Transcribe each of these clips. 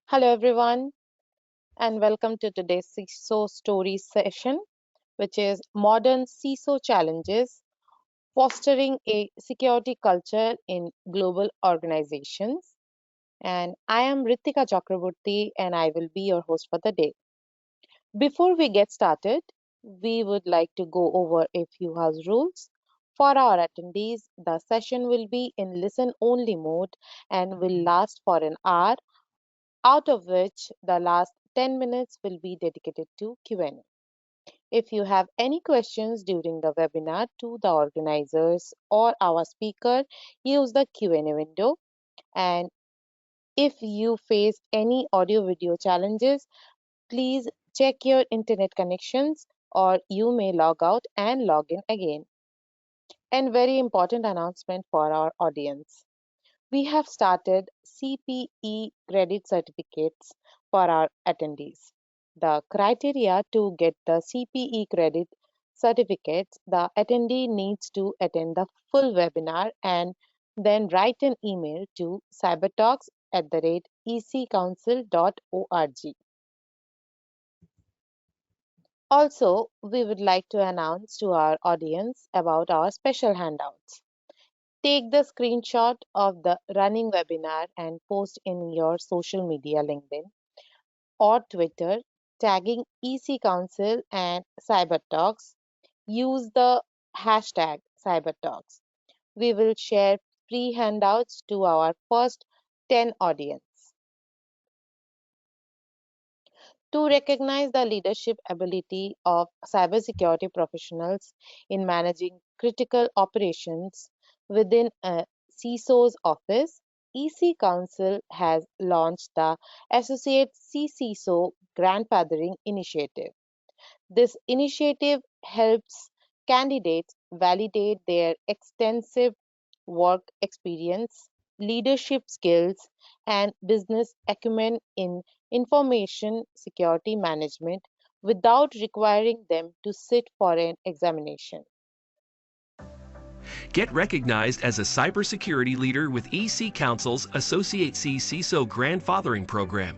Hello, everyone, and welcome to today's CISO story session, which is Modern CISO Challenges Fostering a Security Culture in Global Organizations. And I am Ritika Chakraborty, and I will be your host for the day. Before we get started, we would like to go over a few house rules. For our attendees, the session will be in listen only mode and will last for an hour, out of which the last 10 minutes will be dedicated to Q&A. If you have any questions during the webinar to the organizers or our speaker, use the Q&A window. And if you face any audio video challenges, please check your internet connections or you may log out and log in again. And very important announcement for our audience. We have started CPE credit certificates for our attendees. The criteria to get the CPE credit certificates, the attendee needs to attend the full webinar and then write an email to cybertalks@eccouncil.org. Also, we would like to announce to our audience about our special handouts. Take the screenshot of the running webinar and post in your social media LinkedIn or Twitter, tagging EC Council and CyberTalks. Use the hashtag CyberTalks. We will share free handouts to our first 10 audience. To recognize the leadership ability of cybersecurity professionals in managing critical operations within a CISO's office, EC Council has launched the Associate CISO Grandfathering Initiative. This initiative helps candidates validate their extensive work experience, leadership skills, and business acumen in information security management without requiring them to sit for an examination. Get recognized as a cybersecurity leader with EC Council's Associate C CISO Grandfathering Program.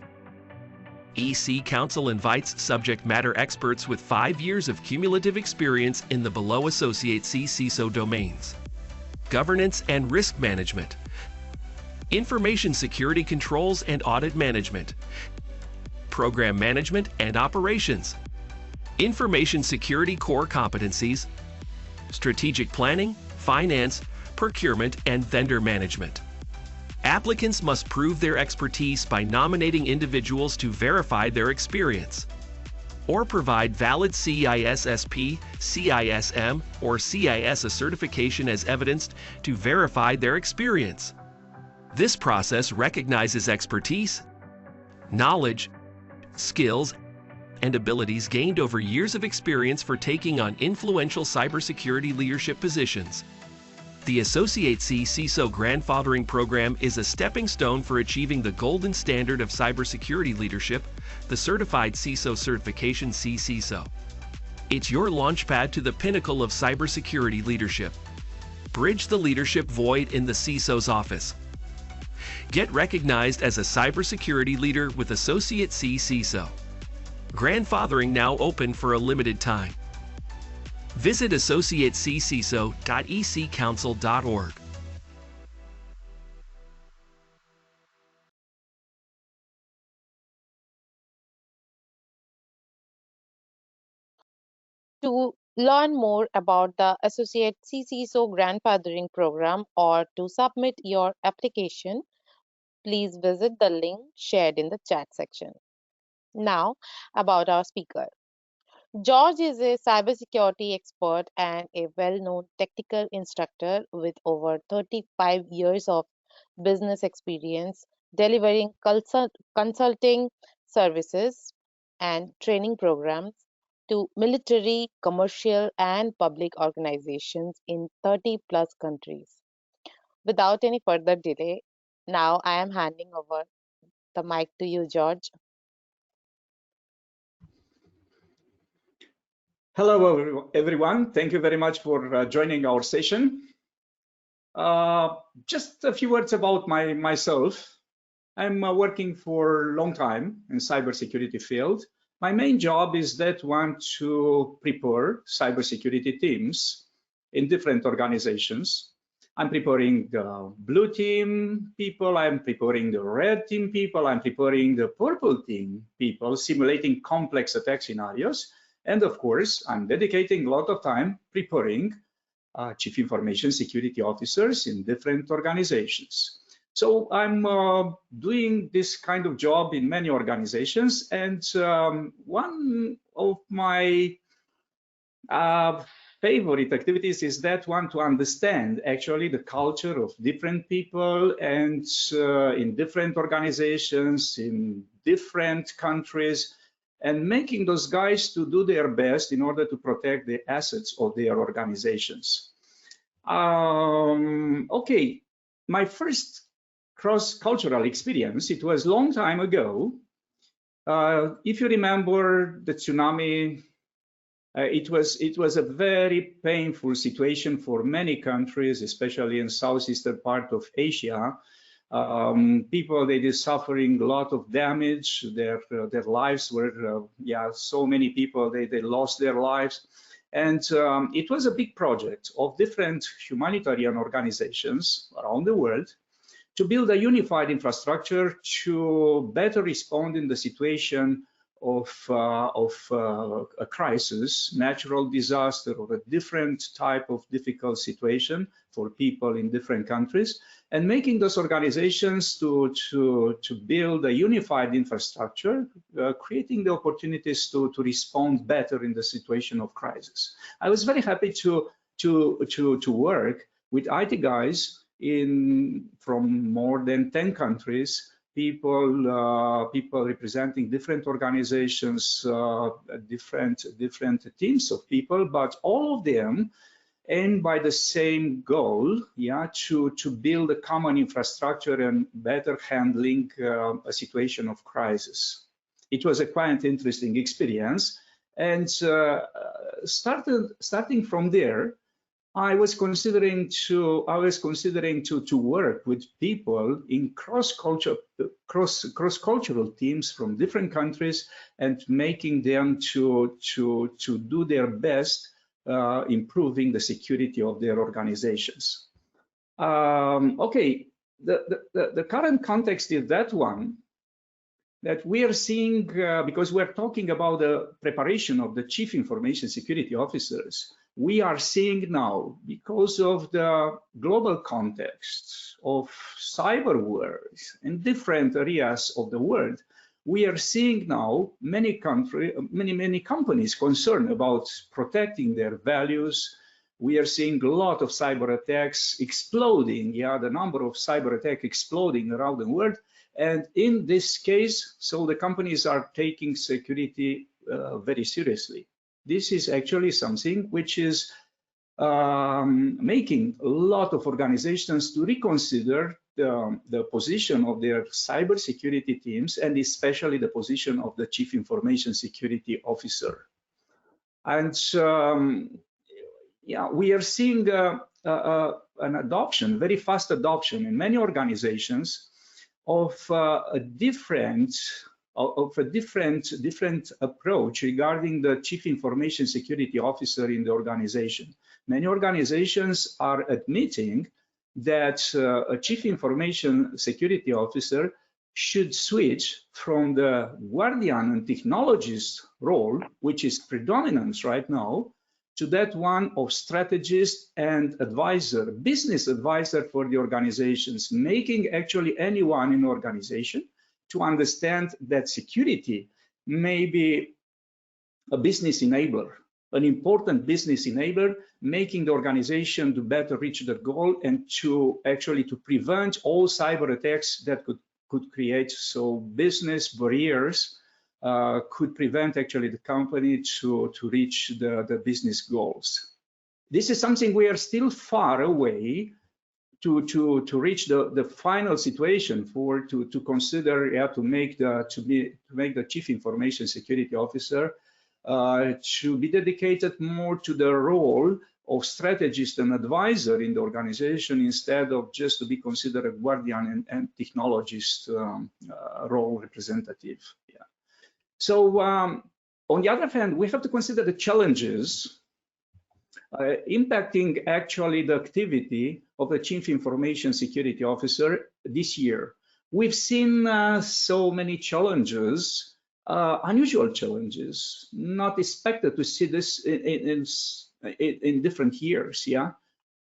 EC Council invites subject matter experts with 5 years of cumulative experience in the below Associate C CISO domains: governance and risk management, information security controls and audit management, program management and operations, information security core competencies, strategic planning, finance, procurement, and vendor management. Applicants must prove their expertise by nominating individuals to verify their experience, or provide valid CISSP, CISM, or CISA certification as evidence to verify their experience. This process recognizes expertise, knowledge, skills, and abilities gained over years of experience for taking on influential cybersecurity leadership positions. The Associate C CISO Grandfathering Program is a stepping stone for achieving the golden standard of cybersecurity leadership, the Certified CISO Certification C CISO. It's your launchpad to the pinnacle of cybersecurity leadership. Bridge the leadership void in the CISO's office. Get recognized as a cybersecurity leader with Associate C CISO. Grandfathering now open for a limited time. Visit associatecciso.eccouncil.org. To learn more about the Associate CCSO Grandfathering Program or to submit your application, please visit the link shared in the chat section. Now, about our speaker. George is a cybersecurity expert and a well known technical instructor with over 35 years of business experience delivering consulting services and training programs to military, commercial, and public organizations in 30 plus countries. Without any further delay, now I am handing over the mic to you, George. Hello, everyone. Thank you very much for joining our session. Just a few words about myself. I'm working for a long time in cybersecurity field. My main job is that one to prepare cybersecurity teams in different organizations. I'm preparing the blue team people, I'm preparing the red team people, I'm preparing the purple team people, simulating complex attack scenarios. And of course, I'm dedicating a lot of time preparing chief information security officers in different organizations. So I'm doing this kind of job in many organizations, and one of my favorite activities is that one to understand actually the culture of different people and in different organizations, in different countries, and making those guys to do their best in order to protect the assets of their organizations. Okay, my first cross-cultural experience, it was a long time ago. If you remember the tsunami, it was a very painful situation for many countries, especially in southeastern part of Asia. People, they were suffering a lot of damage. Their lives were, so many people, they lost their lives. And it was a big project of different humanitarian organizations around the world to build a unified infrastructure to better respond in the situation of a crisis, natural disaster, or a different type of difficult situation for people in different countries, and making those organizations to build a unified infrastructure, creating the opportunities to respond better in the situation of crisis. I was very happy to work with IT guys from more than 10 countries, people representing different organizations, different teams of people, but all of them aimed by the same goal, to build a common infrastructure and better handling a situation of crisis. It was a quite interesting experience, and starting from there, I was considering to work with people in cross-cultural teams from different countries and making them to do their best, improving the security of their organizations. Okay, the current context is that one that we are seeing, because we're talking about the preparation of the chief information security officers. We are seeing now, because of the global context of cyber wars in different areas of the world, we are seeing now many companies concerned about protecting their values. We are seeing a lot of cyber attacks exploding, the number of cyber attacks exploding around the world. And in this case, so the companies are taking security very seriously. This is actually something which is making a lot of organizations to reconsider the position of their cybersecurity teams, and especially the position of the chief information security officer. And we are seeing an adoption, very fast adoption in many organizations of a different approach regarding the chief information security officer in the organization. Many organizations are admitting that a chief information security officer should switch from the guardian and technologist role, which is predominant right now, to that one of strategist and advisor, business advisor for the organizations, making actually anyone in the organization to understand that security may be a business enabler, an important business enabler, making the organization to better reach their goal and to actually to prevent all cyber attacks that could create so business barriers, could prevent actually the company to reach the business goals. This is something we are still far away to reach the final situation to consider to make the chief information security officer to be dedicated more to the role strategist and advisor in the organization instead of just to be considered a guardian and technologist role representative. Yeah. So on the other hand, we have to consider the challenges impacting actually the activity of the Chief Information Security Officer this year. We've seen so many challenges, unusual challenges, not expected to see this in different years. Yeah.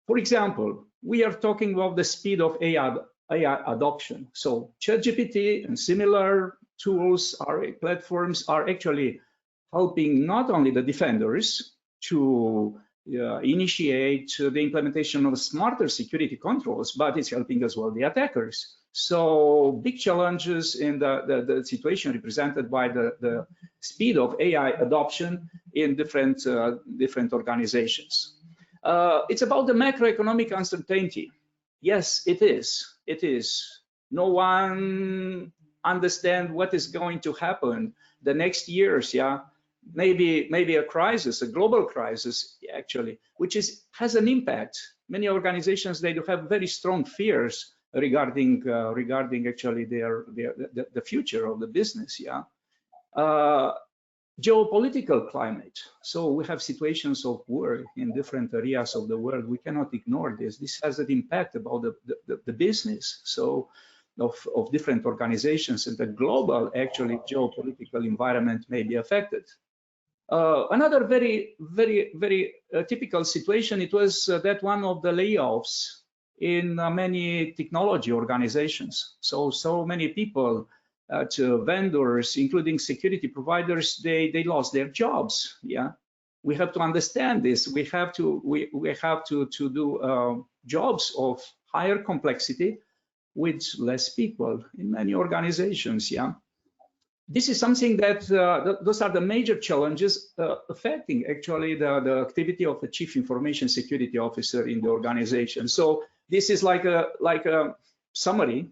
For example, we are talking about the speed of AI adoption. So ChatGPT and similar tools, platforms are actually helping not only the defenders to initiate the implementation of smarter security controls, but it's helping as well the attackers. So big challenges in the situation represented by the speed of AI adoption in different organizations. It's about the macroeconomic uncertainty. Yes, it is. It is. No one understands what is going to happen the next years. Yeah, maybe a crisis, a global crisis, actually, which has an impact. Many organizations, they do have very strong fears regarding actually the future of the business. Yeah. Geopolitical climate. So we have situations of war in different areas of the world. We cannot ignore this. This has an impact about the business. So of different organizations, and the global actually geopolitical environment may be affected. Another very typical situation, it was that one of the layoffs in many technology organizations. So many people to vendors, including security providers, they lost their jobs. Yeah, we have to understand this. We have to do jobs of higher complexity with less people in many organizations. Yeah, this is something that those are the major challenges affecting actually the activity of the Chief Information Security Officer in the organization. So this is like a summary,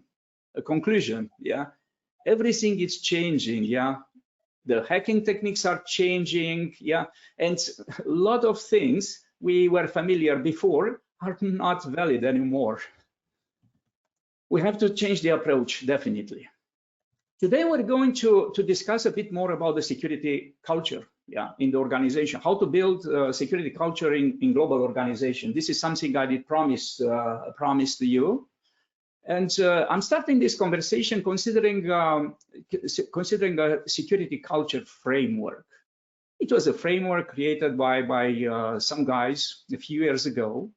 a conclusion. Yeah. Everything is changing. Yeah, the hacking techniques are changing. Yeah, and a lot of things we were familiar before are not valid anymore. We have to change the approach, definitely. Today we're going to discuss a bit more about the security culture, yeah, in the organization, how to build security culture in global organization. This is something I did promise to you. And I'm starting this conversation considering a security culture framework. It was a framework created by some guys a few years ago.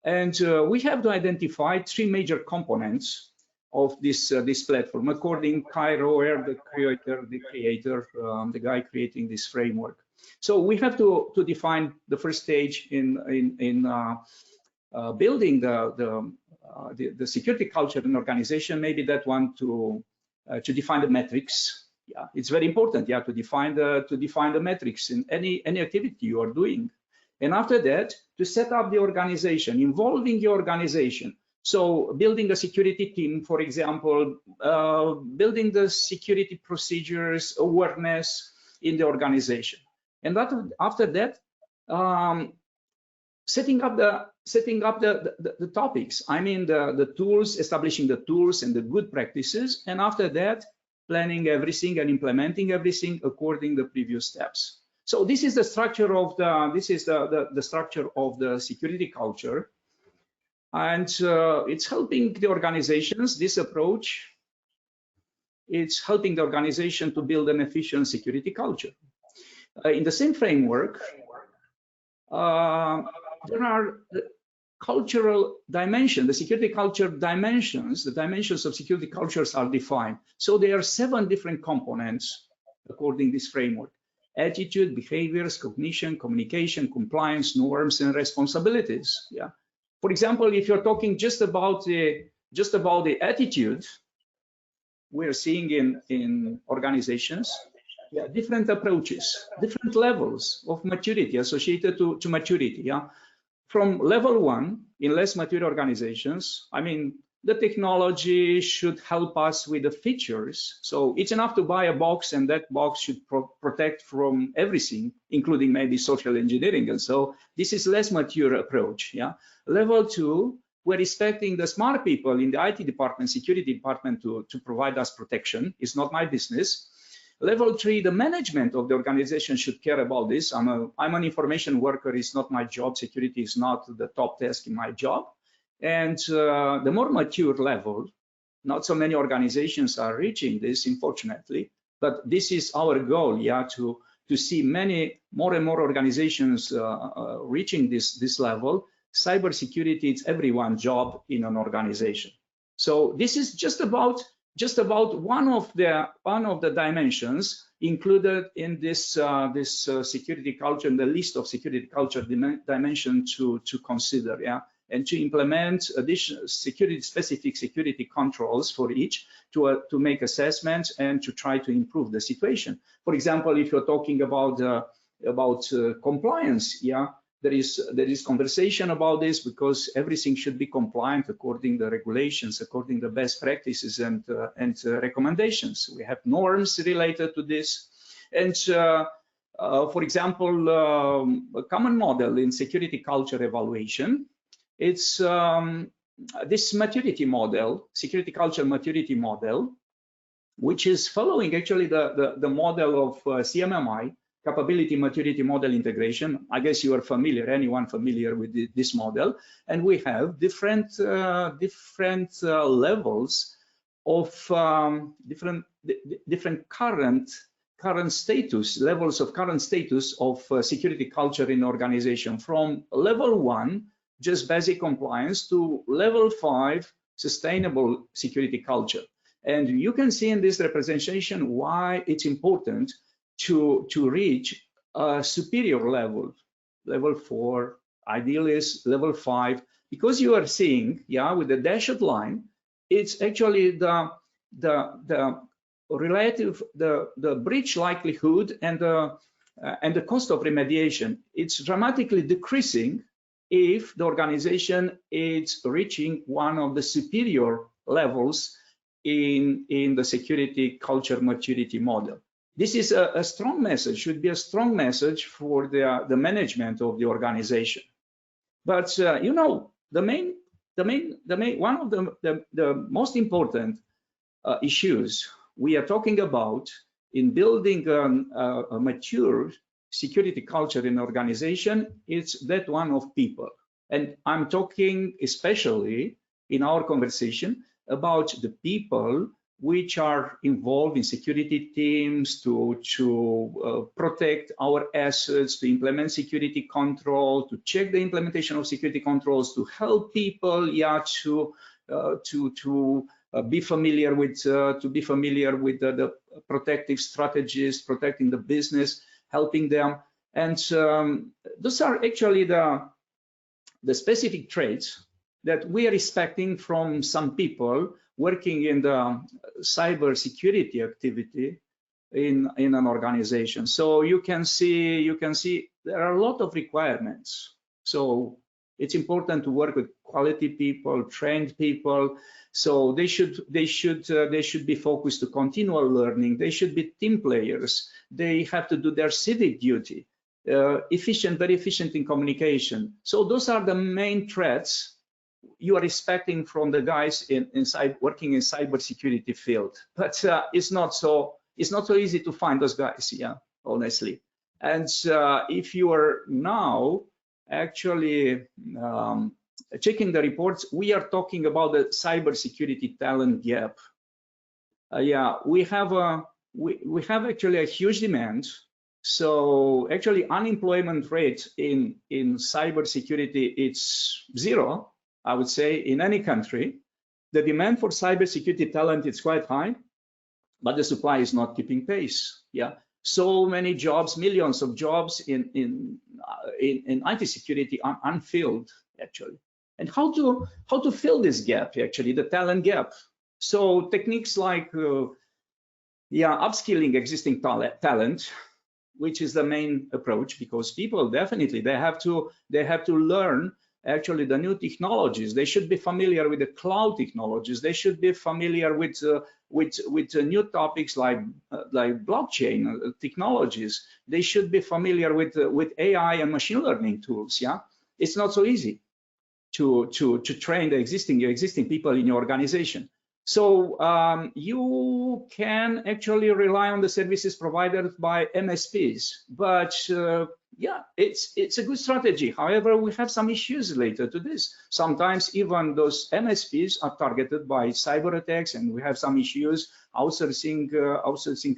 And we have to identify three major components of this platform, according to Kai Roer, the creator, the guy creating this framework. So we have to define the first stage in building the security culture in organization, maybe that one to define the metrics. Yeah, it's very important. Yeah, to define the metrics in any activity you are doing, and after that to set up the organization, involving the organization. So building a security team, for example, building the security procedures, awareness in the organization, and after that. Setting up the topics. I mean the tools, establishing the tools and the good practices, and after that planning everything and implementing everything according to the previous steps. So this is the structure of the structure of the security culture, and it's helping the organizations. This approach, it's helping the organization to build an efficient security culture. In the same framework. There are the cultural dimension, the security culture dimensions, the dimensions of security cultures are defined. So there are 7 different components according to this framework: attitude, behaviors, cognition, communication, compliance, norms, and responsibilities. Yeah. For example, if you're talking just about the attitude, we're seeing in organizations, yeah, different approaches, different levels of maturity associated to maturity. Yeah. From level 1 in less mature organizations, I mean, the technology should help us with the features. So it's enough to buy a box, and that box should protect from everything, including maybe social engineering. And so this is less mature approach. Yeah. Level 2, we're expecting the smart people in the IT department, security department to provide us protection. It's not my business. Level 3, the management of the organization should care about this. I'm an information worker. It's not my job. Security is not the top task in my job. And the more mature level, not so many organizations are reaching this, unfortunately, but this is our goal, yeah, to see more and more organizations reaching this level. Cybersecurity is everyone's job in an organization. So this is just about one of the dimensions included in this security culture, in the list of security culture dimension to consider, yeah, and to implement additional specific security controls for each to make assessments and to try to improve the situation. For example, if you're talking about compliance, yeah, there is conversation about this because everything should be compliant according to the regulations, according to best practices and recommendations. We have norms related to this. And for example, a common model in security culture evaluation, it's this maturity model, security culture maturity model, which is following actually the model of CMMI, capability maturity model integration. I guess you are familiar, anyone familiar with this model, and we have different levels of different current status, levels of current status of security culture in organization, from level 1, just basic compliance, to level 5, sustainable security culture. And you can see in this representation why it's important to reach a superior level, level 4, ideally is level 5, because you are seeing, yeah, with the dashed line, it's actually the relative, the breach likelihood and the cost of remediation. It's dramatically decreasing if the organization is reaching one of the superior levels in the security culture maturity model. This is a strong message, should be a strong message for the management of the organization. But you know, one of the most important issues we are talking about in building a mature security culture in organization, it's that one of people. And I'm talking especially in our conversation about the people which are involved in security teams to protect our assets, to implement security control, to check the implementation of security controls, to help people, yeah, to be familiar with the protective strategies, protecting the business, helping them. And those are actually the specific traits that we are expecting from some people working in the cybersecurity activity in an organization. So you can see there are a lot of requirements. So it's important to work with quality people, trained people. So they should be focused to continual learning. They should be team players. They have to do their civic duty, very efficient in communication. So those are the main threats you are expecting from the guys working in cybersecurity field. But it's not so easy to find those guys, yeah, honestly. And if you are now actually checking the reports, we are talking about the cybersecurity talent gap. Yeah, we have actually a huge demand. So actually unemployment rate in cybersecurity, it's 0, I would say, in any country. The demand for cybersecurity talent is quite high, but the supply is not keeping pace. Yeah, so many jobs, millions of jobs in IT security are unfilled actually. And how to fill this gap, actually, the talent gap? So techniques like upskilling existing talent, which is the main approach, because people definitely they have to learn actually the new technologies. They should be familiar with the cloud technologies. They should be familiar with new topics like blockchain technologies. They should be familiar with AI and machine learning tools. Yeah, it's not so easy to train the existing people in your organization. So you can actually rely on the services provided by MSPs, but yeah, it's a good strategy. However, we have some issues related to this. Sometimes even those MSPs are targeted by cyber attacks, and we have some issues outsourcing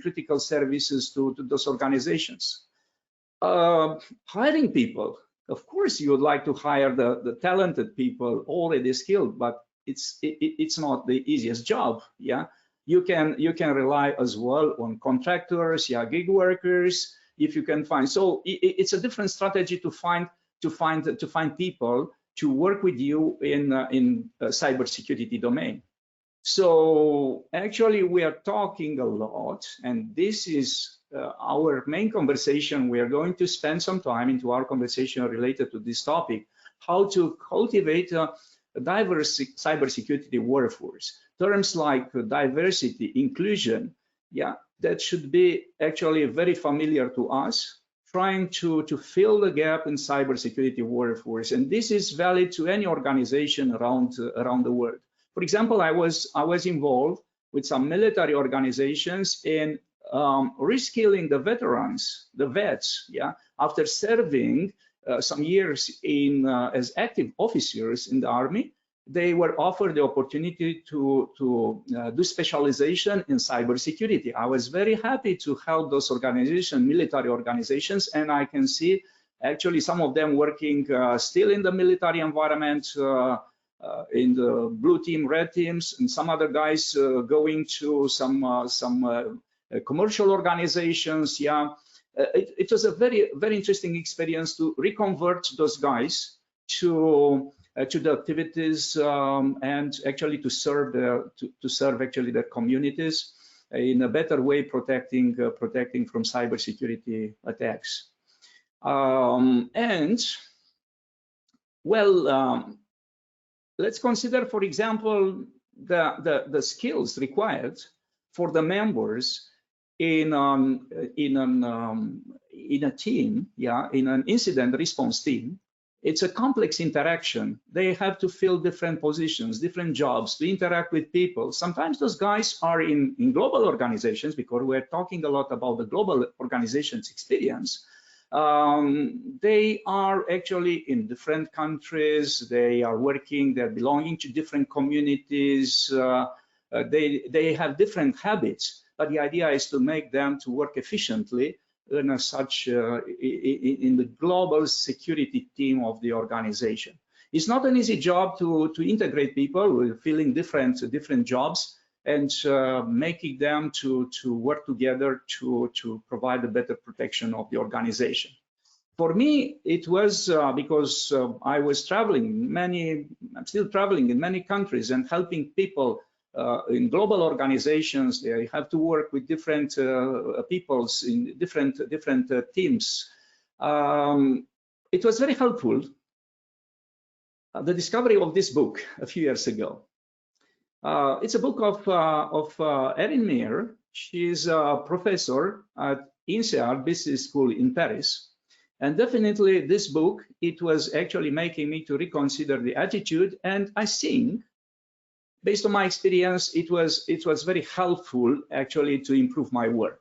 critical services to those organizations. Hiring people. Of course, you would like to hire the talented people, already skilled, but it's not the easiest job. Yeah, you can rely as well on contractors, yeah, gig workers, if you can find. So it's a different strategy to find people to work with you in cybersecurity domain. So actually, we are talking a lot, and this is our main conversation. We are going to spend some time into our conversation related to this topic, how to cultivate a diverse cybersecurity workforce. Terms like diversity, inclusion, yeah, that should be actually very familiar to us, trying to fill the gap in cybersecurity workforce. And this is valid to any organization around the world. For example, I was involved with some military organizations in reskilling the veterans, the vets, yeah, after serving some years as active officers in the army. They were offered the opportunity to do specialization in cybersecurity. I was very happy to help those organizations, military organizations, and I can see actually some of them working still in the military environment, in the blue team, red teams, and some other guys going to some commercial organizations. Yeah, it was a very, very interesting experience to reconvert those guys to the activities and actually to serve actually their communities in a better way, protecting from cybersecurity attacks. And well, let's consider, for example, the skills required for the members in a team, yeah, in an incident response team. It's a complex interaction. They have to fill different positions, different jobs, to interact with people. Sometimes those guys are in global organizations, because we're talking a lot about the global organizations experience. They are actually in different countries. They are working, they're belonging to different communities. They have different habits, but the idea is to make them to work efficiently in the global security team of the organization. It's not an easy job to integrate people filling different jobs and making them to work together to provide a better protection of the organization. For me, it was because I was traveling I'm still traveling in many countries and helping people in global organizations. They have to work with different peoples in different teams. It was very helpful, the discovery of this book a few years ago. It's a book of Erin Meyer. She's a professor at INSEAD Business School in Paris. And definitely this book, it was actually making me to reconsider the attitude. And I think, based on my experience, it was very helpful actually to improve my work.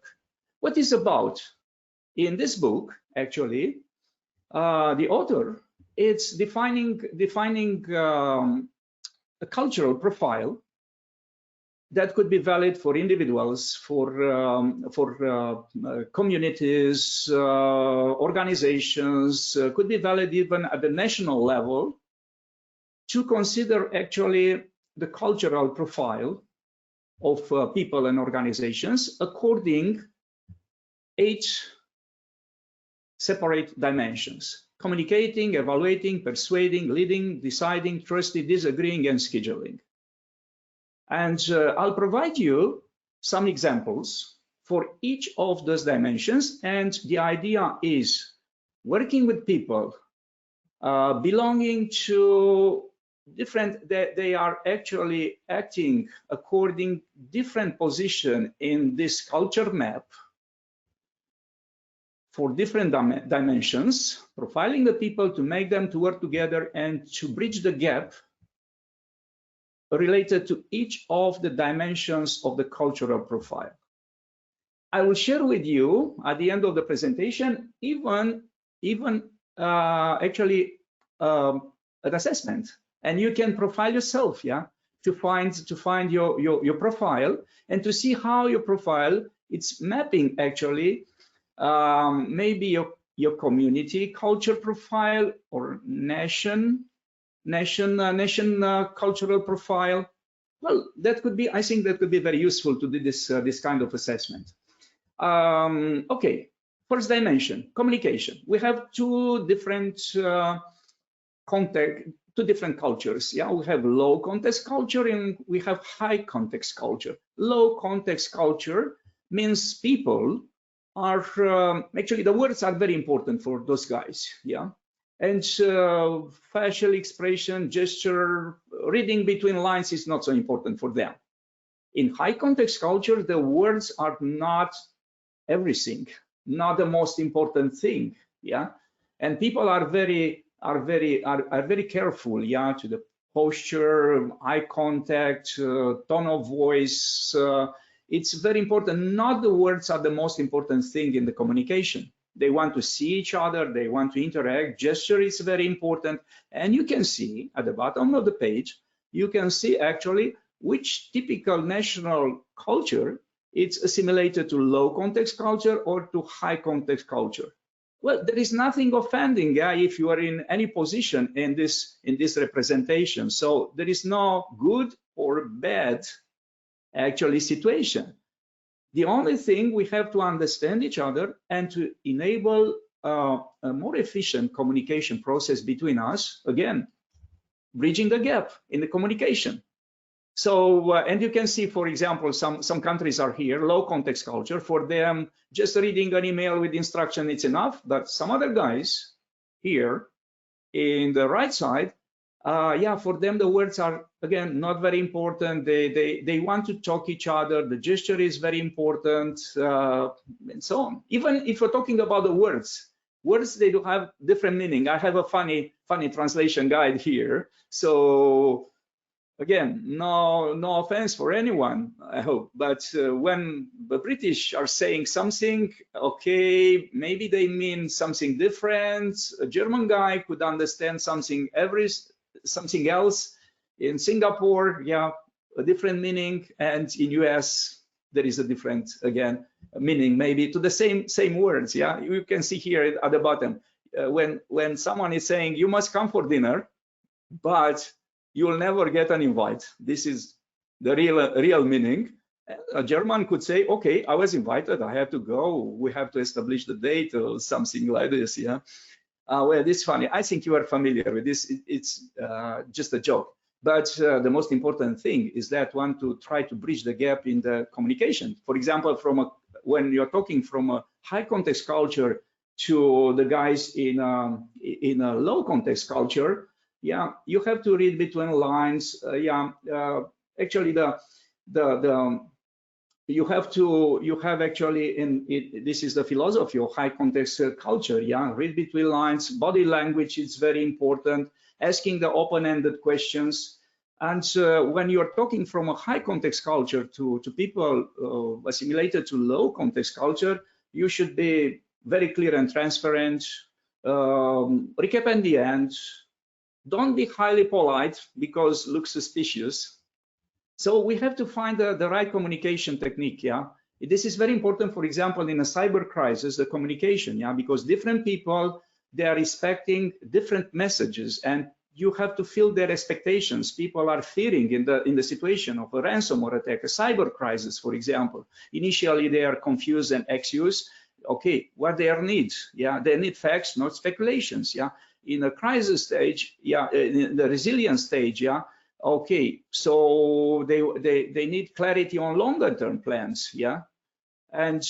What is about? In this book, actually, the author, it's defining a cultural profile that could be valid for individuals, for communities, organizations, could be valid even at the national level, to consider actually the cultural profile of people and organizations according 8 separate dimensions: communicating, evaluating, persuading, leading, deciding, trusting, disagreeing, and scheduling. And I'll provide you some examples for each of those dimensions. And the idea is working with people belonging to different, they are actually acting according different position in this culture map for different dimensions, profiling the people to make them to work together and to bridge the gap related to each of the dimensions of the cultural profile. I will share with you at the end of the presentation even actually an assessment, and you can profile yourself, yeah, to find your profile and to see how your profile it's mapping actually maybe your community culture profile or nation cultural profile. Well, that could be, I think that could be very useful to do this kind of assessment. Okay, first dimension, communication. We have two different two different cultures. Yeah, we have low context culture and we have high context culture. Low context culture means people are actually, the words are very important for those guys. Yeah, and facial expression, gesture, reading between lines is not so important for them. In high context culture, the words are not everything, not the most important thing. Yeah, and people are very careful. Yeah, to the posture, eye contact, tone of voice. It's very important. Not the words are the most important thing in the communication. They want to see each other, they want to interact. Gesture is very important. And you can see at the bottom of the page, you can see actually which typical national culture it's assimilated to low context culture or to high context culture. Well, there is nothing offending, yeah, if you are in any position in this representation. So there is no good or bad actually situation. The only thing we have to understand each other and to enable a more efficient communication process between us, again, bridging the gap in the communication. So, and you can see, for example, some countries are here, low context culture. For them, just reading an email with instruction, it's enough. But some other guys here in the right side, yeah, for them, the words are, again, not very important. They want to talk each other. The gesture is very important, and so on. Even if we're talking about the words, they do have different meaning. I have a funny translation guide here. So, again, no offense for anyone, I hope, but when the British are saying something, okay, maybe they mean something different. A German guy could understand something else. In Singapore, yeah, a different meaning, and in US there is a different, again, meaning maybe to the same words. Yeah, you can see here at the bottom when someone is saying you must come for dinner, but you'll never get an invite. This is the real meaning. A German could say, okay, I was invited, I have to go, we have to establish the date or something like this, yeah. Well, this is funny. I think you are familiar with this. It's just a joke. But the most important thing is that one to try to bridge the gap in the communication. For example, when you're talking from a high context culture to the guys in a low context culture, yeah, you have to read between lines. Actually, you have actually this is the philosophy of high context culture. Yeah, read between lines. Body language is very important. Asking the open-ended questions. And when you're talking from a high context culture to people assimilated to low context culture, you should be very clear and transparent. Recap in the end. Don't be highly polite because look suspicious. So we have to find the right communication technique. Yeah, this is very important. For example, in a cyber crisis, the communication. Yeah, because different people, they are expecting different messages, and you have to fill their expectations. People are fearing in the situation of a ransomware attack, a cyber crisis, for example. Initially, they are confused and anxious. Okay, what their needs? Yeah, they need facts, not speculations. Yeah. In a crisis stage, yeah, in the resilience stage, yeah, okay, so they need clarity on longer term plans, yeah, and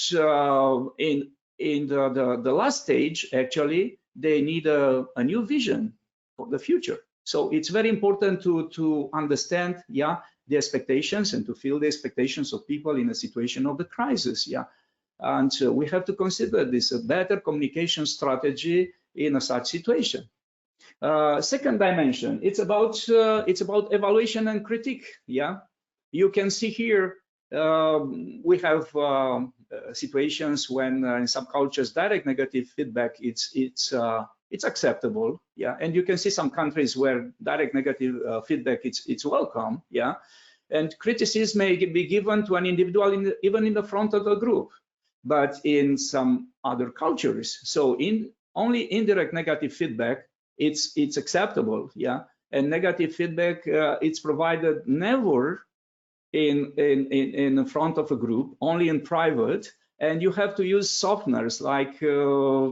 in the last stage, actually, they need a new vision, for the future. So it's very important to understand, yeah, the expectations and to feel the expectations of people in a situation of the crisis, yeah. And we have to consider this a better communication strategy in a such situation. Second dimension, it's about evaluation and critique, yeah. You can see here we have situations when in some cultures direct negative feedback it's acceptable, yeah, and you can see some countries where direct negative feedback it's welcome, yeah, and criticism may be given to an individual even in the front of the group, but in some other cultures, so in only indirect negative feedback it's acceptable, yeah, and negative feedback it's provided never in front of a group, only in private, and you have to use softeners like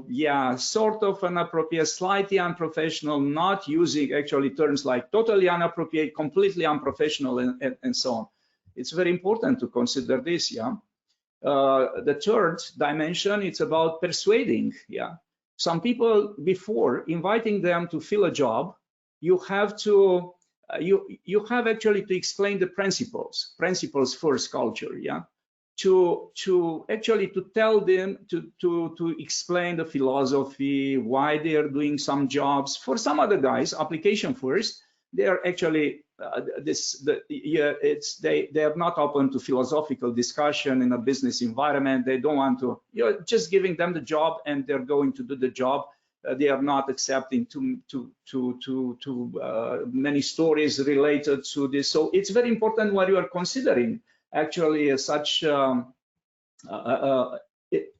yeah, sort of inappropriate, slightly unprofessional, not using actually terms like totally inappropriate, completely unprofessional, and so on. It's very important to consider this, yeah. The third dimension, it's about persuading, yeah. Some people, before inviting them to fill a job, you have to you have actually to explain the principles first culture, yeah, to actually to tell them to explain the philosophy, why they are doing some jobs. For some other guys, application first, they are actually they are not open to philosophical discussion in a business environment. They don't want to, you're just giving them the job and they're going to do the job. They are not accepting too many stories related to this. So it's very important what you are considering actually such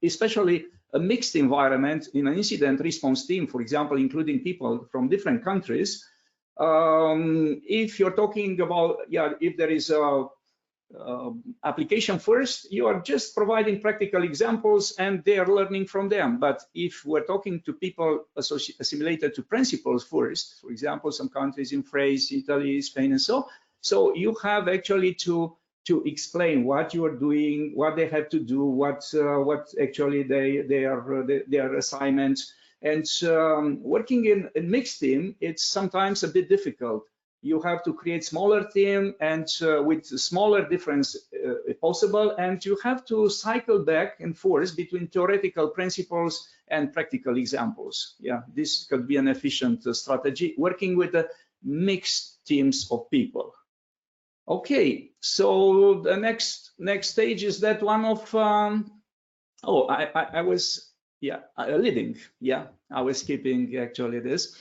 especially a mixed environment in an incident response team, for example, including people from different countries. If you're talking about, yeah, if there is a application first, you are just providing practical examples and they are learning from them. But if we're talking to people assimilated to principles first, for example, some countries in France, Italy, Spain, and so you have actually to explain what you are doing, what they have to do, what actually their assignments. And working in a mixed team, it's sometimes a bit difficult. You have to create smaller team and with smaller difference possible, and you have to cycle back and forth between theoretical principles and practical examples. Yeah, this could be an efficient strategy, working with the mixed teams of people. Okay, so the next stage is that one of oh, I was, yeah, leading. Yeah, I was skipping actually this.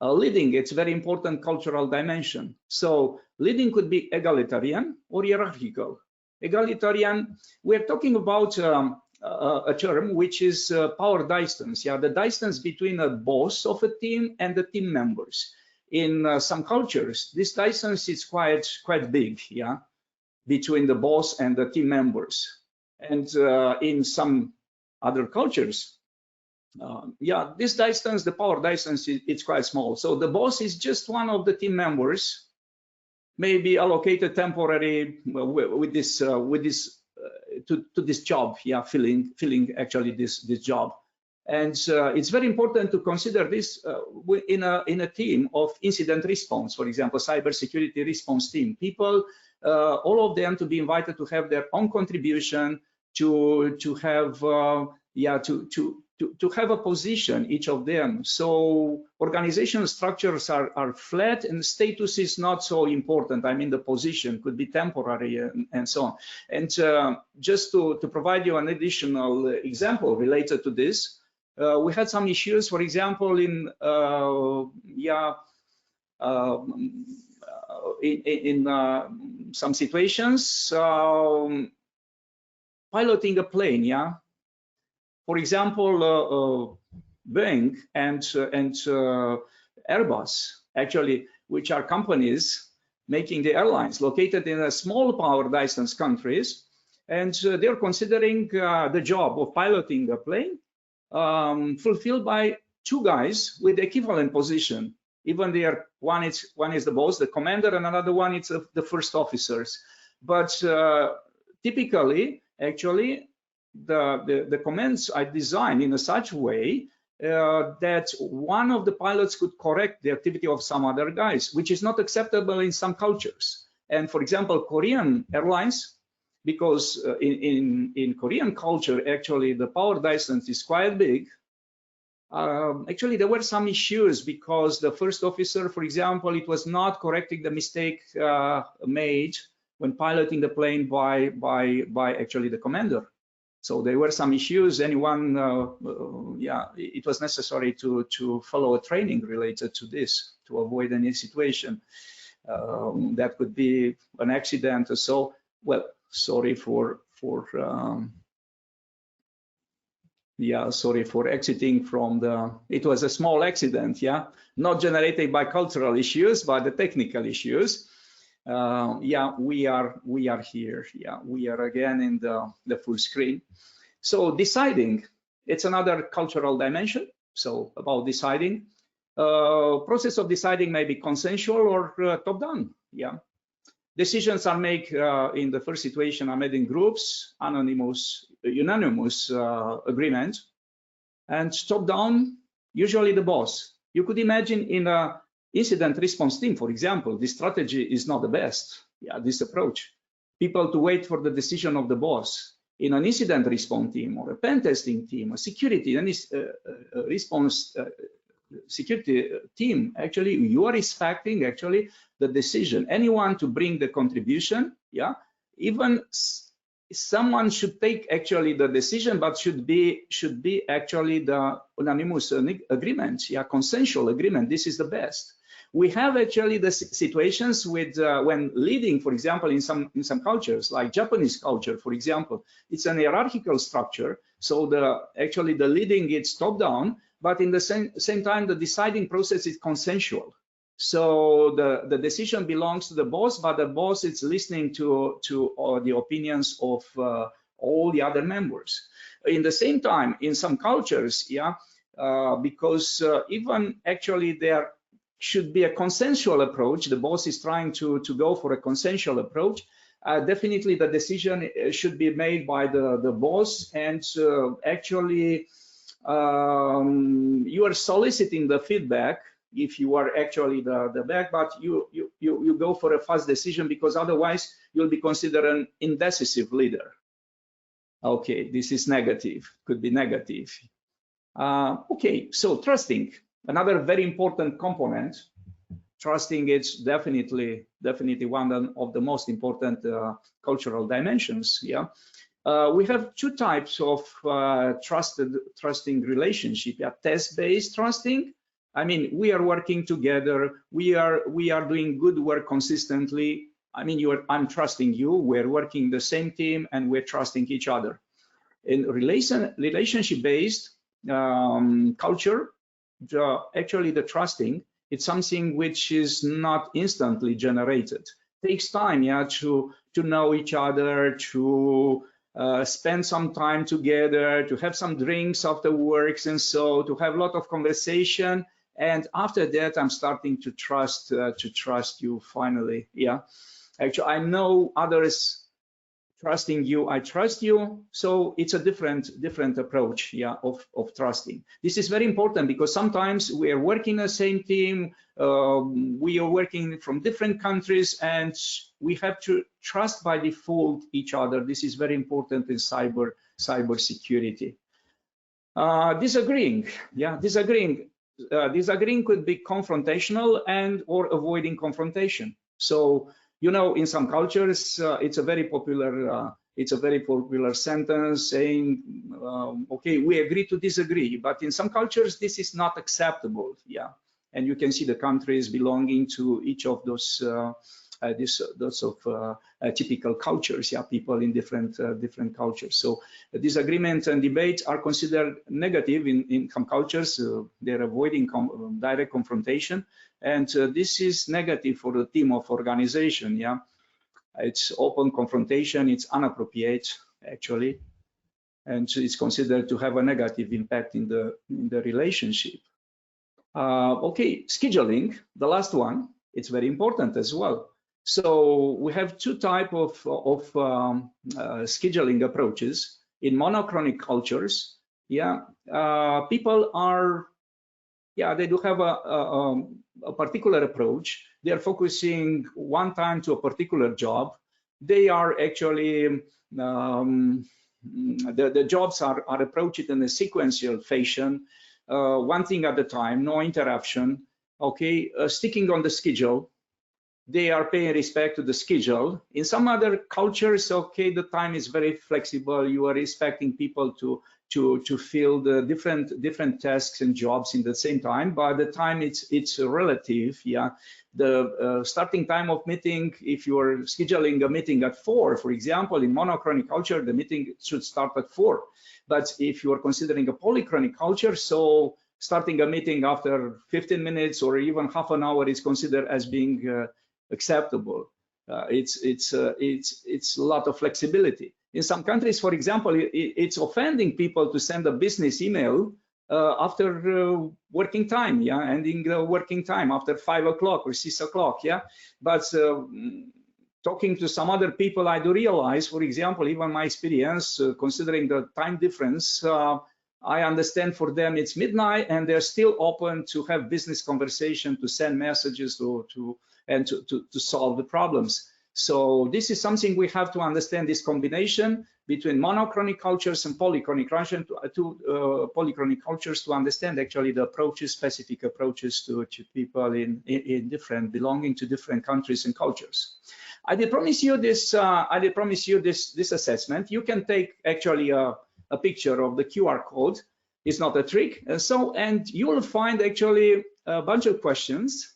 Leading, it's very important cultural dimension. So leading could be egalitarian or hierarchical. Egalitarian, we're talking about a term which is power distance. Yeah, the distance between a boss of a team and the team members. In some cultures, this distance is quite big. Yeah, between the boss and the team members. And in some other cultures, yeah, this distance, the power distance, it's quite small. So the boss is just one of the team members, maybe allocated temporarily with this to this job, yeah, filling actually this job. And it's very important to consider this in a team of incident response, for example, cybersecurity response team. People, all of them to be invited to have their own contribution, to have yeah, to have a position, each of them. So organizational structures are flat and status is not so important. I mean, the position could be temporary and so on. And just to provide you an additional example related to this, we had some issues, for example, in yeah, in some situations, piloting a plane, yeah. For example, Boeing and Airbus, actually, which are companies making the airlines located in a small power distance countries, and they're considering the job of piloting a plane fulfilled by two guys with equivalent position. Even there, one is the boss, the commander, and another one is the first officers. But typically, actually, the commands are designed in a such way that one of the pilots could correct the activity of some other guys, which is not acceptable in some cultures. And for example, Korean airlines, because in Korean culture, actually the power distance is quite big. Actually, there were some issues because the first officer, for example, it was not correcting the mistake made when piloting the plane by actually the commander. So there were some issues. Anyone, yeah, it was necessary to follow a training related to this to avoid any situation that could be an accident or so. Well, sorry yeah, sorry for exiting from the, it was a small accident, yeah, not generated by cultural issues, but the technical issues. Yeah, we are here. Yeah, we are again in the full screen. So deciding, it's another cultural dimension. So about deciding, process of deciding may be consensual or top-down. Yeah, decisions are made in the first situation are made in groups, unanimous agreement, and top-down, usually the boss. You could imagine in a incident response team, for example, this strategy is not the best. Yeah, this approach, people to wait for the decision of the boss. In an incident response team or a pen testing team, a security response security team, actually you are respecting actually the decision. Anyone to bring the contribution, yeah, even someone should take actually the decision, but should be actually the unanimous agreement, yeah, consensual agreement. This is the best. We have actually the situations with when leading, for example, in some cultures, like Japanese culture, for example, it's an hierarchical structure. So actually the leading is top down, but in the same time the deciding process is consensual. So the decision belongs to the boss, but the boss is listening to the opinions of all the other members. In the same time, in some cultures, yeah, because even actually there should be a consensual approach. The boss is trying to go for a consensual approach. Definitely the decision should be made by the boss, and actually you are soliciting the feedback if you are actually the back, but you go for a fast decision, because otherwise you'll be considered an indecisive leader. Okay, this is negative, could be negative. Okay, so trusting, another very important component. Trusting is definitely one of the most important cultural dimensions. Yeah, we have two types of trusting relationship. Yeah, test-based trusting. I mean, we are working together. We are doing good work consistently. I mean, I'm trusting you. We're working the same team, and we're trusting each other. In relationship-based culture, actually the trusting, it's something which is not instantly generated. It takes time, yeah, to know each other, to spend some time together, to have some drinks after works, and so to have a lot of conversation. And after that, I'm starting to trust you finally. Yeah, actually, I know others trusting you, I trust you. So it's a different approach, yeah, of trusting. This is very important because sometimes we are working in the same team, we are working from different countries, and we have to trust by default each other. This is very important in cybersecurity. Disagreeing, yeah, disagreeing could be confrontational and or avoiding confrontation. So, you know, in some cultures, it's a very popular sentence saying, okay, we agree to disagree. But in some cultures, this is not acceptable. Yeah, and you can see the countries belonging to each of those typical cultures. Yeah, people in different cultures. So disagreement and debates are considered negative in some cultures. They're avoiding direct confrontation. And this is negative for the team of organization. Yeah, it's open confrontation. It's inappropriate actually, and it's considered to have a negative impact in the relationship. Okay, scheduling, the last one. It's very important as well. So we have two types of scheduling approaches. In monochronic cultures, Yeah, people are, yeah, they do have a particular approach. They are focusing one time to a particular job. They are actually, the jobs are approached in a sequential fashion, one thing at a time, no interruption, okay, sticking on the schedule. They are paying respect to the schedule. In some other cultures, okay, the time is very flexible. You are expecting people to fill the different tasks and jobs in the same time, but the time it's relative. Yeah, the starting time of meeting, if you are scheduling a meeting at 4, for example, in monochronic culture, the meeting should start at 4. But if you are considering a polychronic culture, so starting a meeting after 15 minutes or even half an hour is considered as being acceptable. It's a lot of flexibility. In some countries, for example, it's offending people to send a business email after working time, yeah, ending the working time after 5 o'clock or 6 o'clock, yeah. But talking to some other people, I do realize, for example, even my experience, considering the time difference, I understand for them it's midnight and they're still open to have business conversation, to send messages, to solve the problems. So this is something we have to understand, this combination between monochronic cultures and polychronic cultures, to understand actually the approaches, specific approaches to people in different, belonging to different countries and cultures. I did promise you this. This assessment. You can take actually a picture of the QR code. It's not a trick. And you will find actually a bunch of questions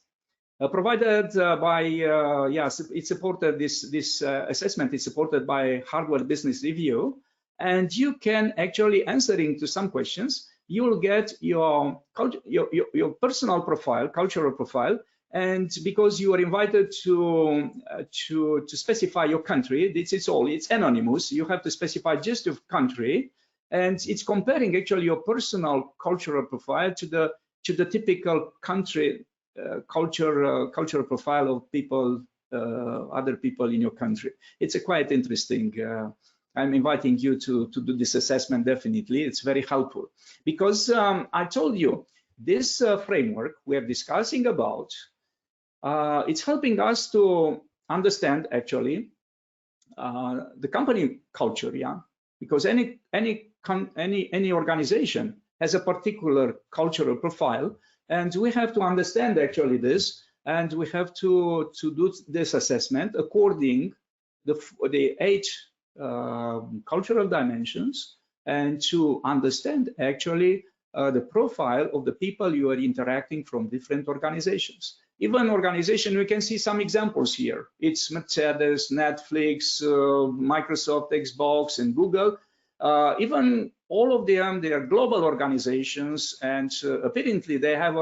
provided by, yes, it's supported, this assessment is supported by Harvard Business Review, and you can actually answering to some questions, you will get your personal profile, cultural profile, and because you are invited to specify your country, it's anonymous, you have to specify just your country, and it's comparing actually your personal cultural profile to the typical country cultural profile of people, other people in your country. It's a quite interesting. I'm inviting you to do this assessment. Definitely, it's very helpful because I told you this framework we're discussing about. It's helping us to understand actually the company culture, yeah, because any organization has a particular cultural profile. And we have to understand actually this, and we have to do this assessment according the 8 cultural dimensions, and to understand actually the profile of the people you are interacting from different organizations. Even organization, we can see some examples here. It's Mercedes, Netflix, Microsoft, Xbox, and Google. Even all of them, they are global organizations, and apparently they have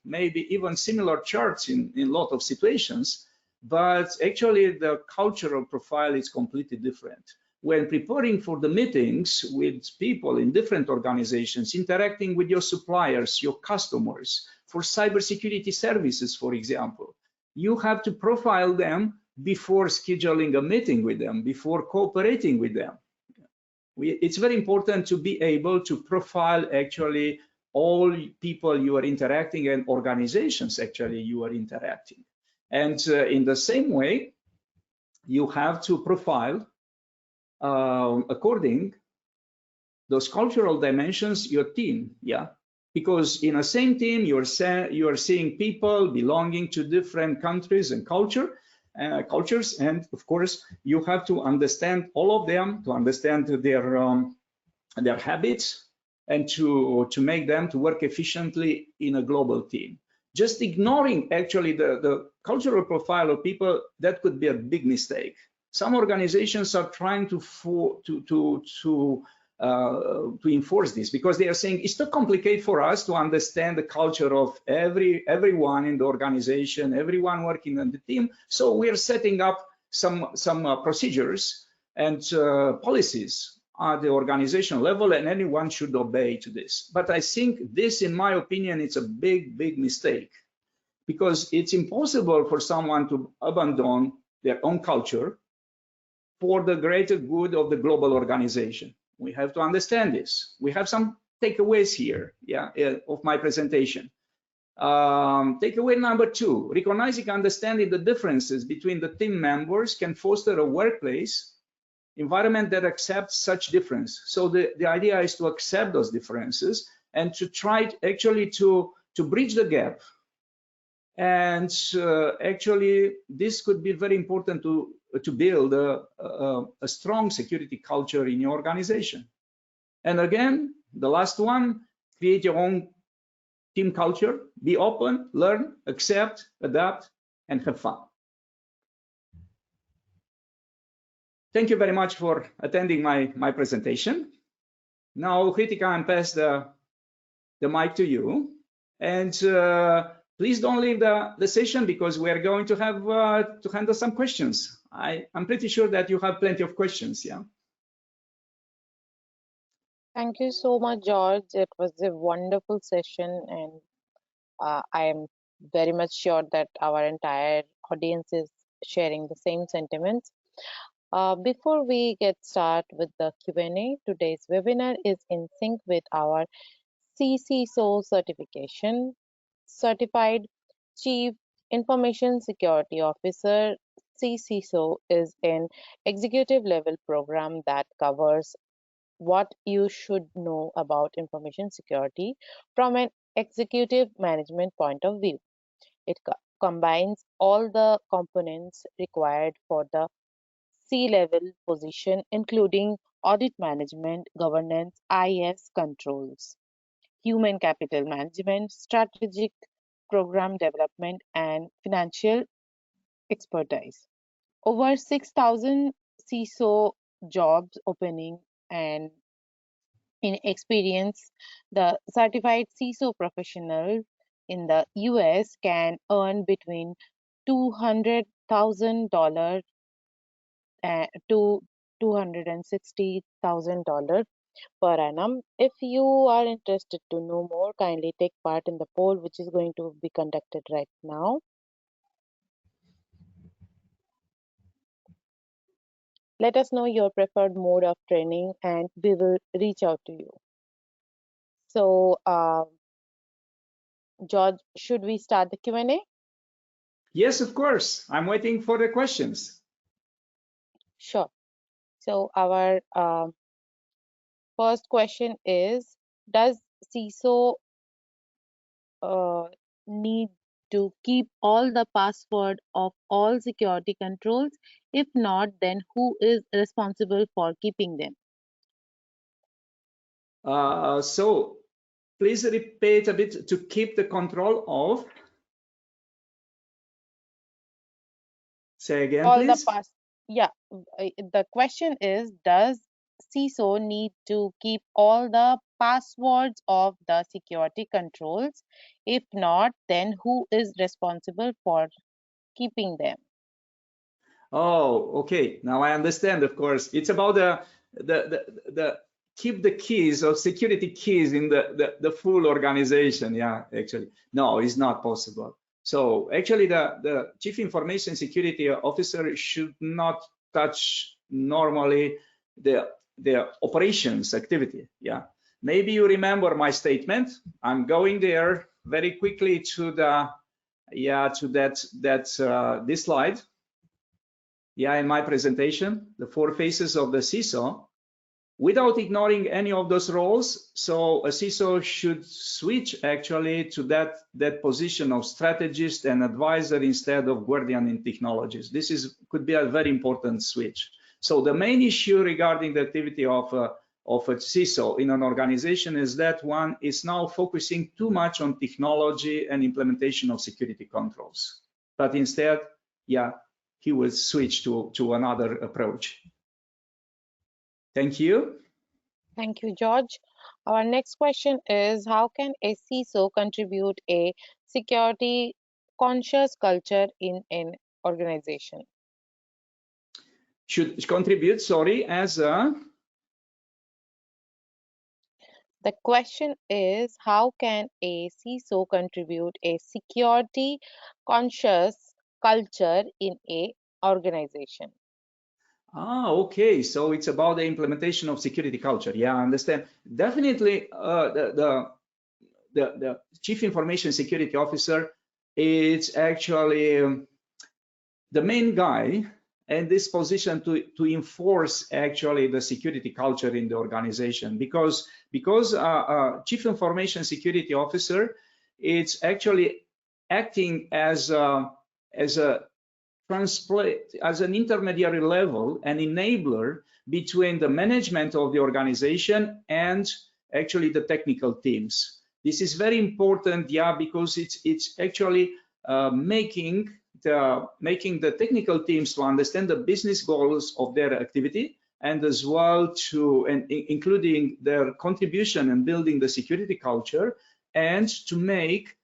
maybe even similar charts in a lot of situations, but actually the cultural profile is completely different. When preparing for the meetings with people in different organizations, interacting with your suppliers, your customers, for cybersecurity services, for example, you have to profile them before scheduling a meeting with them, before cooperating with them. It's very important to be able to profile actually all people you are interacting and organizations actually you are interacting. And in the same way, you have to profile according those cultural dimensions your team, yeah, because in the same team you are seeing people belonging to different countries and cultures, and of course you have to understand all of them, to understand their habits, and to make them to work efficiently in a global team. Just ignoring actually the cultural profile of people, that could be a big mistake. Some organizations are trying to enforce this because they are saying it's too complicated for us to understand the culture of everyone in the organization, everyone working on the team. So we are setting up some procedures and policies at the organizational level, and anyone should obey to this. But I think this, in my opinion, it's a big mistake, because it's impossible for someone to abandon their own culture for the greater good of the global organization. We have to understand this. We have some takeaways here, of my presentation. Takeaway number 2, recognizing, understanding the differences between the team members can foster a workplace environment that accepts such difference. So the idea is to accept those differences and to try actually to bridge the gap. And actually, this could be very important to build a strong security culture in your organization. And again, the last one, create your own team culture, be open, learn, accept, adapt, and have fun. Thank you very much for attending my presentation. Now, Kritika, I pass the mic to you. And please don't leave the session, because we are going to have to handle some questions. I'm pretty sure that you have plenty of questions, yeah? Thank you so much, George. It was a wonderful session, and I am very much sure that our entire audience is sharing the same sentiments. Before we get started with the Q&A, today's webinar is in sync with our CISO certification, Certified Chief Information Security Officer. CISO is an executive level program that covers what you should know about information security from an executive management point of view. It combines all the components required for the C-level position, including audit management, governance, IS controls, human capital management, strategic program development, and financial expertise. Over 6,000 CISO jobs opening, and in experience, the certified CISO professional in the US can earn between $200,000 to $260,000 per annum. If you are interested to know more, kindly take part in the poll which is going to be conducted right now. Let us know your preferred mode of training and we will reach out to you. So, George, should we start the Q&A? Yes, of course. I'm waiting for the questions. Sure. So our first question is, does CISO need to keep all the password of all security controls? If not, then who is responsible for keeping them? So please repeat a bit. To keep the control of. Say again, All please. the question is, does CISO need to keep all the passwords of the security controls? If not, then who is responsible for keeping them? Oh, okay. Now I understand. Of course, it's about the keep the keys or security keys in the full organization. Yeah, actually, no, it's not possible. So actually, the chief information security officer should not touch normally the operations activity. Yeah, maybe you remember my statement. I'm going there very quickly to this slide. Yeah, in my presentation, the 4 phases of the CISO, without ignoring any of those roles. So a CISO should switch actually to that position of strategist and advisor instead of guardian in technologies. This could be a very important switch. So the main issue regarding the activity of a CISO in an organization is that one is now focusing too much on technology and implementation of security controls. But instead, yeah, he will switch to another approach. Thank you. Thank you, George. Our next question is, how can a CISO contribute a security conscious culture in an organization? Should contribute, sorry, as a... The question is, how can a CISO contribute a security conscious culture in a organization? Ah, okay. So it's about the implementation of security culture. Yeah, I understand. Definitely, the Chief Information Security Officer is actually the main guy in this position to enforce actually the security culture in the organization, because Chief Information Security Officer, it's actually acting as a as an intermediary level, an enabler between the management of the organization and actually the technical teams. This is very important, yeah, because it's actually making the technical teams to understand the business goals of their activity, and as well including their contribution in building the security culture, and to make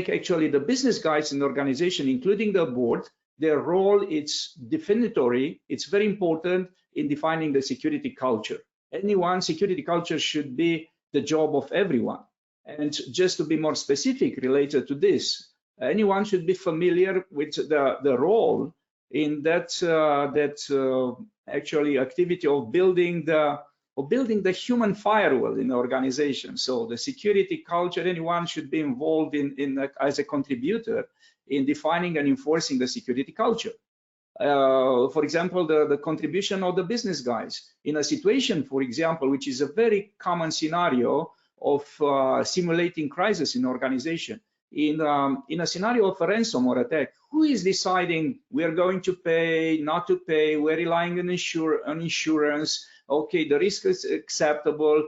actually the business guys in the organization, including the board, their role, it's definitory, it's very important in defining the security culture. Security culture should be the job of everyone. And just to be more specific related to this, anyone should be familiar with the role in that actually activity of building the human firewall in the organization. So the security culture, anyone should be involved in as a contributor in defining and enforcing the security culture. For example, the contribution of the business guys in a situation, for example, which is a very common scenario of simulating crisis in organization. In a scenario of a ransomware attack, who is deciding we are going to pay, not to pay, we're relying on insurance, okay, the risk is acceptable.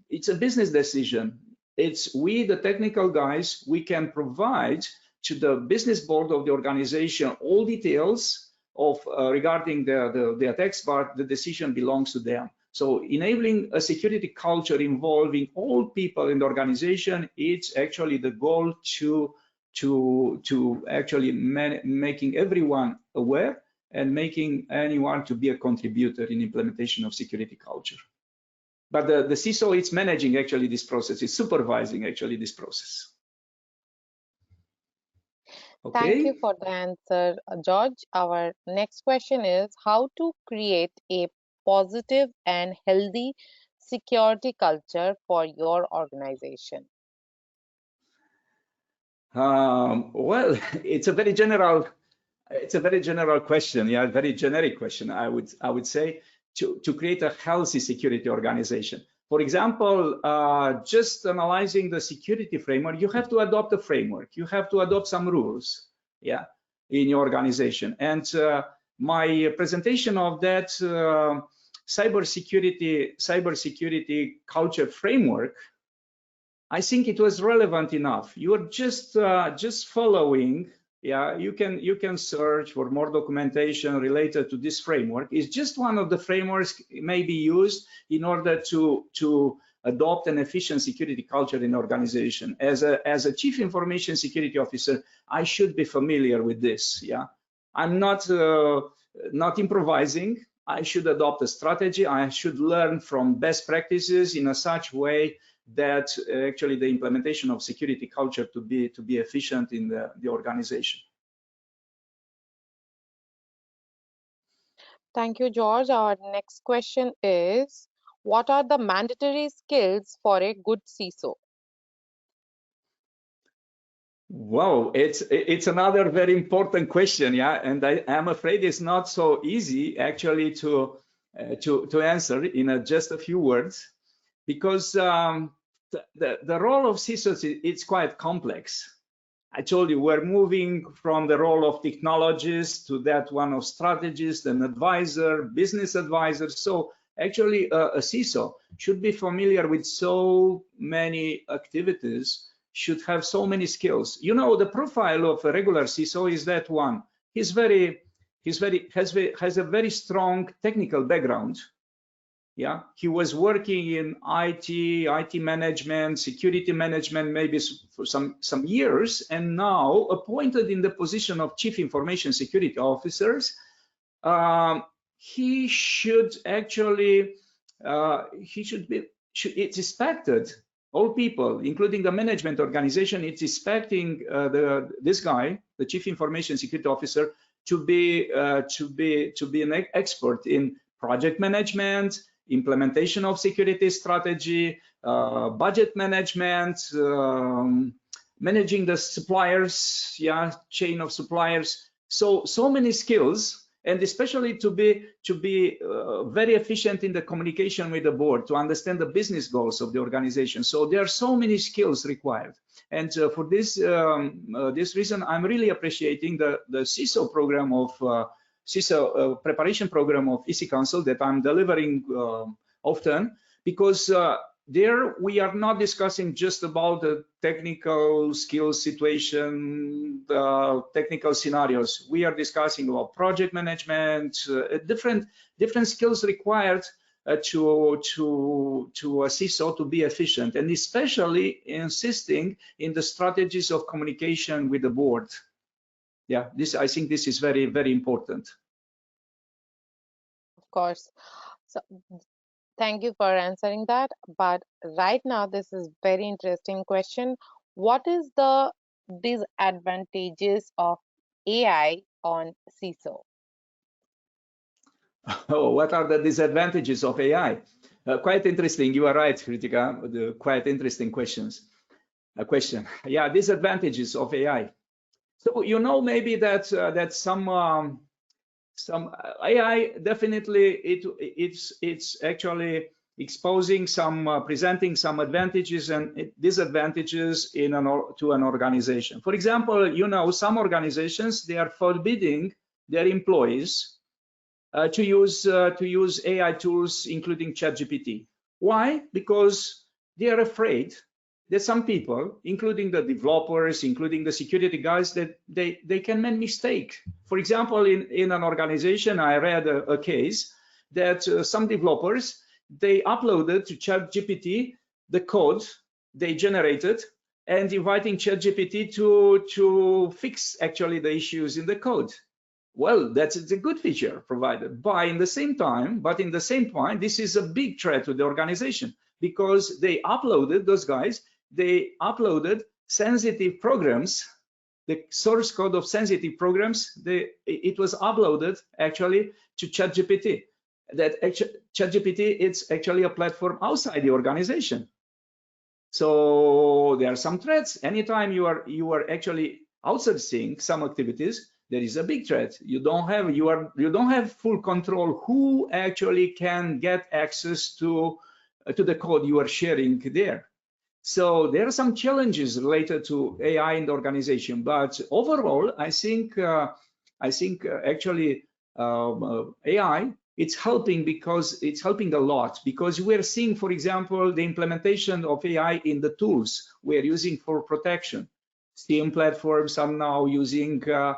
It's a business decision. It's we, the technical guys, we can provide to the business board of the organization all details of regarding the attacks, but the decision belongs to them. So enabling a security culture involving all people in the organization, it's actually the goal to actually making everyone aware and making anyone to be a contributor in implementation of security culture. But the CISO is managing actually this process, is supervising actually this process. Okay. Thank you for the answer, George. Our next question is how to create a positive and healthy security culture for your organization. Well, it's a very general question, yeah, very generic question. I would say to create a healthy security organization. For example, just analyzing the security framework, you have to adopt a framework. You have to adopt some rules, yeah, in your organization. And my presentation of that cybersecurity culture framework, I think it was relevant enough. You are just following. Yeah, you can search for more documentation related to this framework. It's just one of the frameworks may be used in order to adopt an efficient security culture in organization. As a Chief Information Security Officer, I should be familiar with this. Yeah, I'm not improvising. I should adopt a strategy. I should learn from best practices in a such way that actually the implementation of security culture to be efficient in the organization. Thank you, George. Our next question is, what are the mandatory skills for a good CISO? Wow, it's another very important question, yeah, and I'm afraid it's not so easy actually to answer in just a few words, because the role of CISOs it's quite complex. I told you we're moving from the role of technologists to that one of strategist and advisor, business advisor. So actually a CISO should be familiar with so many activities, should have so many skills. You know, the profile of a regular CISO is that one. Has a very strong technical background. Yeah, he was working in IT management, security management, maybe for some years, and now appointed in the position of Chief Information Security Officers. He should actually, it's expected, all people, including the management organization, it's expecting this guy, the Chief Information Security Officer, to be an expert in project management, implementation of security strategy, budget management, managing the suppliers, chain of suppliers. So many skills, and especially to be very efficient in the communication with the board, to understand the business goals of the organization. So there are so many skills required. And for this reason, I'm really appreciating the CISO program of CISO preparation program of EC Council that I'm delivering often, because there we are not discussing just about the technical skills situation, technical scenarios. We are discussing about project management, different skills required to a CISO to be efficient, and especially insisting in the strategies of communication with the board. Yeah, I think this is very, very important. Of course. So thank you for answering that. But right now, this is very interesting question. What is the disadvantages of AI on CISO? Oh, what are the disadvantages of AI? Quite interesting. You are right, Kritika. Quite interesting question. Yeah, disadvantages of AI. So you know maybe that some AI definitely it's actually exposing some presenting some advantages and disadvantages to an organization. For example, you know, some organizations, they are forbidding their employees to use AI tools, including ChatGPT. Why? Because they are afraid that some people, including the developers, including the security guys, that they can make mistake. For example, in an organization, I read a case that some developers, they uploaded to ChatGPT the code they generated and inviting ChatGPT to fix actually the issues in the code. Well, it's a good feature provided, but in the same time, this is a big threat to the organization, because they uploaded, those guys, they uploaded sensitive programs, the source code of sensitive programs, it was uploaded actually to ChatGPT. That ChatGPT, it's actually a platform outside the organization. So there are some threats. Anytime you are actually outsourcing some activities, there is a big threat. You don't have full control who actually can get access to the code you are sharing there. So there are some challenges related to AI in the organization, but overall, I think actually AI, it's helping, because it's helping a lot, because we're seeing, for example, the implementation of AI in the tools we're using for protection. SIEM platforms are now using AI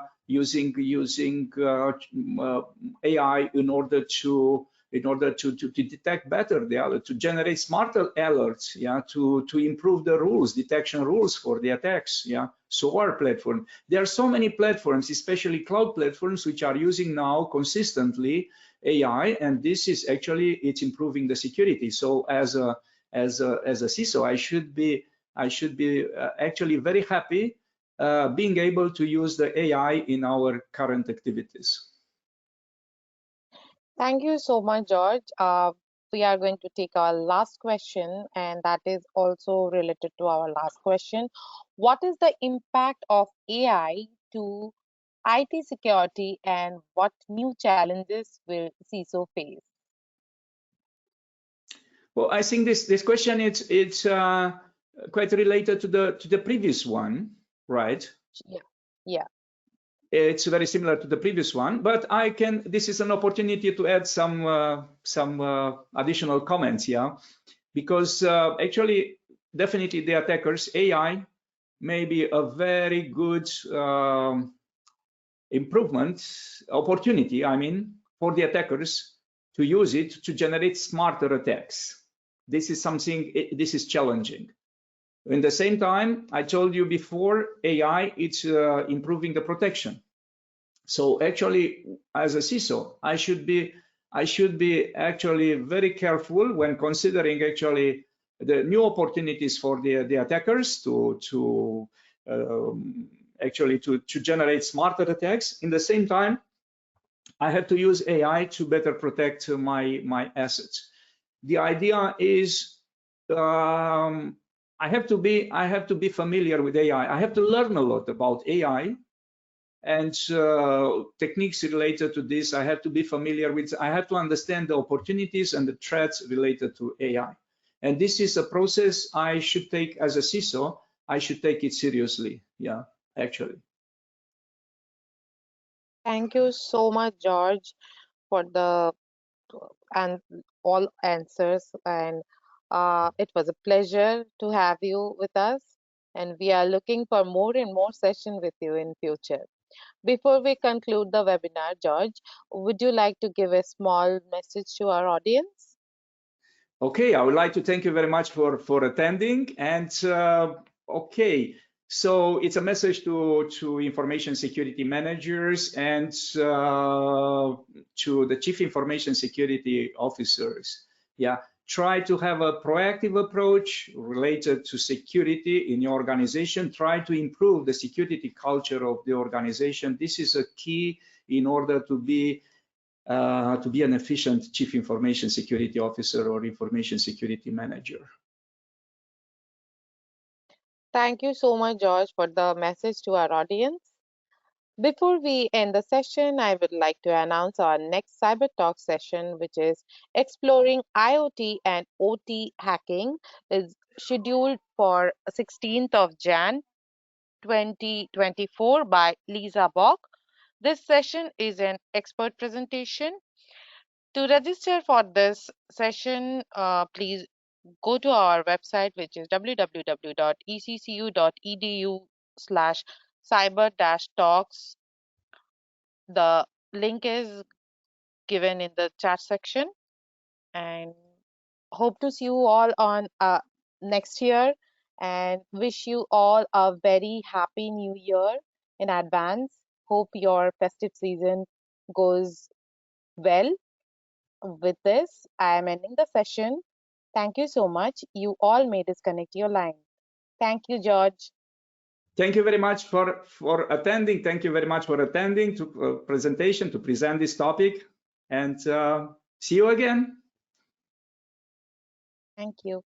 in order to detect better the alert, to generate smarter alerts, to improve the rules, detection rules for the attacks. So our platform, there are so many platforms, especially cloud platforms, which are using now consistently AI, and this is actually, it's improving the security. So as a CISO, I should be actually very happy being able to use the AI in our current activities. Thank you so much, George. We are going to take our last question, and that is also related to our last question. What is the impact of AI to IT security, and what new challenges will CISO face? Well, I think this question it's quite related to the previous one, right? Yeah. It's very similar to the previous one, but this is an opportunity to add some additional comments, because actually, definitely the attackers, AI may be a very good improvement opportunity, I mean, for the attackers to use it to generate smarter attacks. This is challenging. In the same time, I told you before, AI, it's improving the protection. So actually, as a CISO, I should be actually very careful when considering actually the new opportunities for the attackers to actually to generate smarter attacks. In the same time, I have to use AI to better protect my assets. The idea is I have to be familiar with AI. I have to learn a lot about AI and techniques related to this. I have to be familiar with. I have to understand the opportunities and the threats related to AI. And this is a process I should take as a CISO. I should take it seriously. Yeah, actually. Thank you so much, George, for the and all answers. And it was a pleasure to have you with us. And we are looking for more and more sessions with you in future. Before we conclude the webinar, George, would you like to give a small message to our audience? Okay, I would like to thank you very much for attending. And okay, so it's a message to information security managers and to the chief information security officers. Yeah, try to have a proactive approach related to security in your organization. Try to improve the security culture of the organization. This is a key in order to be an efficient chief information security officer or information security manager. Thank you so much, George, for the message to our audience. Before we end the session, I would like to announce our next Cyber Talk session, which is Exploring IoT and OT Hacking, is scheduled for 16th of Jan 2024 by Lisa Bock. This session is an expert presentation. To register for this session, please go to our website, which is www.eccu.edu/cyber-talks. The link is given in the chat section, and hope to see you all on next year, and wish you all a very happy new year in advance. Hope your festive season goes well. With this, I am ending the session. Thank you so much. You all may disconnect your line. Thank you, George. Thank you very much for attending. Thank you very much for attending to presentation to present this topic, and see you again. Thank you.